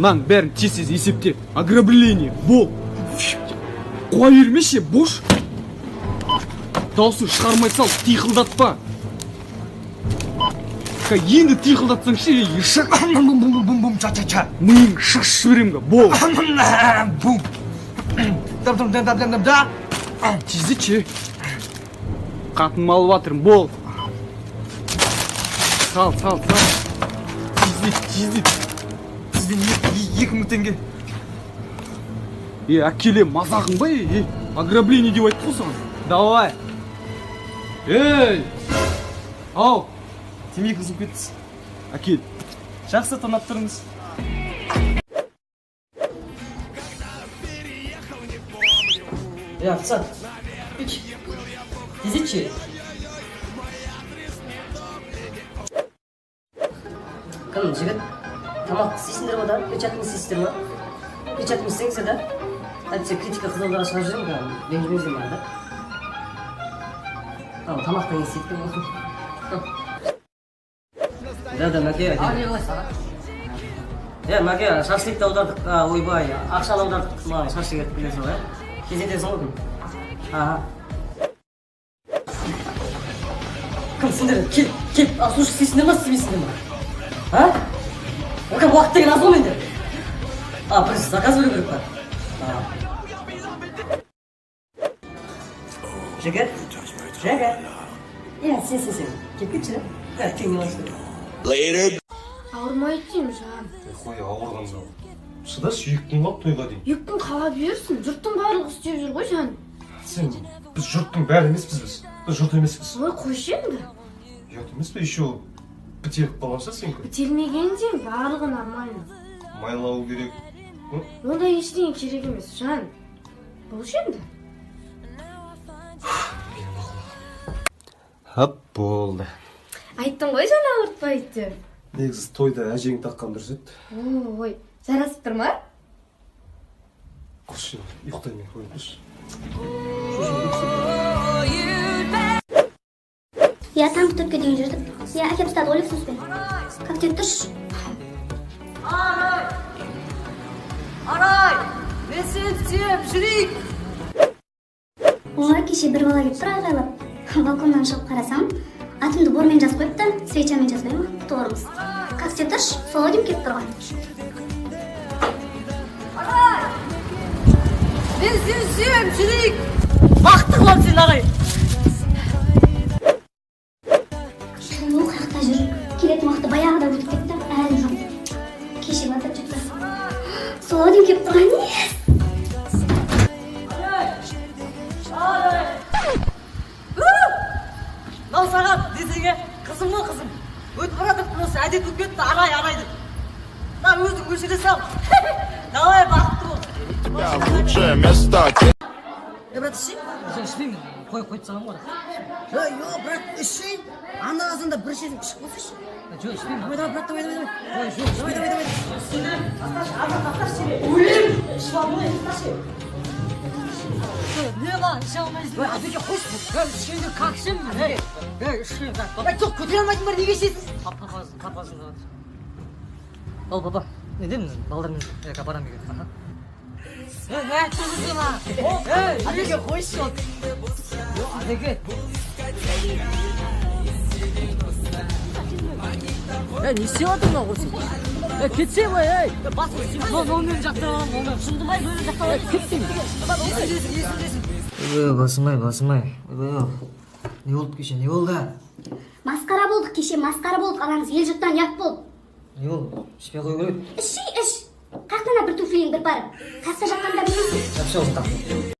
Мынаның бәрін тез есепте. Ограбление, бол. Қоя бермеші, бош. Даусын шығармай сал, тиқылдатпа. Енді тиқылдатсаң ше, ешақ. Ча-ча-ча. Миың шаш беремгі, бол. Бум. Да. Тезде че. Қатын малы батырым, бол. Сал. Тезде. Сізден 2000 теңге. Әкеле мазағың ба, ограбление деп айтты ғой саған. Давай. Ей! Ау! Темекі қызып кеттіз. Әкел. Жақсы тонап тұрыңыз. Официант, тезече. Кім жігіт? Тамақ істейсіңдер ма да? Печатыңыз істейсіздер ма? Печатыңыз істеңіздер да? Әйтсе критика қызылдарға шығарып жүрмін да, ренжімеңіздер ма да? Ал, тамақтан істейді ма? Да, мәке. Мәке, шашлыкты аудардық, ойбай, ақшаны аудардық, маған шашлык етіп келесің ғой, кезетесің ғой кім? Кім сендер, кел, асушы істейсіңдер ма, істемейсіңдер ма? Ока уақыт деген аз ғой менде. Бір заказ беру керек па? Жігер? Сен. Кеп кетші, кең алашты. Ауырмайды деймін жан. Қой, ауырғанда. Шыдаш, 2 күн қалып тойға дейін. 2 күн қала берсін, жұрттың барлығы істеп жүр ғой жан. Сен, біз жұрттың бәрі емеспіз біз. Біз жұрт емеспіз. Ой, қойшы енді. Ұят емес пе, еще бітеліп қалғанша сен күн. Бітелмегенде барлығы нормально. Майлау керек. Ондай ештеңе керек емес жан. Болшы енді. Хап, болды. Айттың ғой жан ауыртпайды деп. Негізі тойда әжең таққан дұрыс еді. Ой, жарасып тұр ма? Қош, ұйықтаймын қойыңыз. Я там töpke дейін жүрдік. Я әкеп ұстады олик сөзбен. Как деп тұрш? Арай! Мен сені сүйем, жүрейік! Оңа кеше бір бала келіп тұр айғайлап. Балконнан шығып қарасам, атымды бормен жазып қойыпты, свечамен жазбай ма? Құтыларымыз. Как деп тұрш? Сол өдем келіп тұрған. Арай! Мен сені сүйем, жүрейік! Бақты қылам сен ағай! Ол қаяқта жүр. Келетін уақыты баяғыда өтіп кетті, әлі жоқ. Кеше батып жетті. Сол өдем келіп тұрған не? Мынау саған десеге қызым ғой қызым. Өтіп баратып осы әдет болып кетті, арайды. Мына өзің көшіре сал. Давай бақытты бол. Брат, ішейін? Ішпеймін. Қойып салам ғой. Жоқ, брат, ішейін. Анда қазанда бір шетін ішіп болсайшы. Жоқ, ішпеймін. Давай, брат, давай. Давай. Өлем! Ішіп алдым ғой, тасташы. Не lan, іше алмайсың. Әбеке қойшы. Ішкенде как ішемін? Ішкен, брат. Жоқ, көтере алмайтын бар, неге ішесің? Папасын. Ал, папа, не деймін? Балдармен апарам егер. Не айтсыңыз ма? Әбеке қойшы. Әбеке. Не істеп отырмын ау осы? Кетсе ма, ей! Онымен жақтырам, онымен шындымай, бөлі жақтырам. Кеттің. Басымай. Не болды кеше, не болды? Масқара болдық кеше, Алаңыз ел жұрттан ұят болды. Не болды? Ішпей қою керек? Іш. Қақтана бір туфлиің бір барып. Қақта жаққанда білесің. Жапшы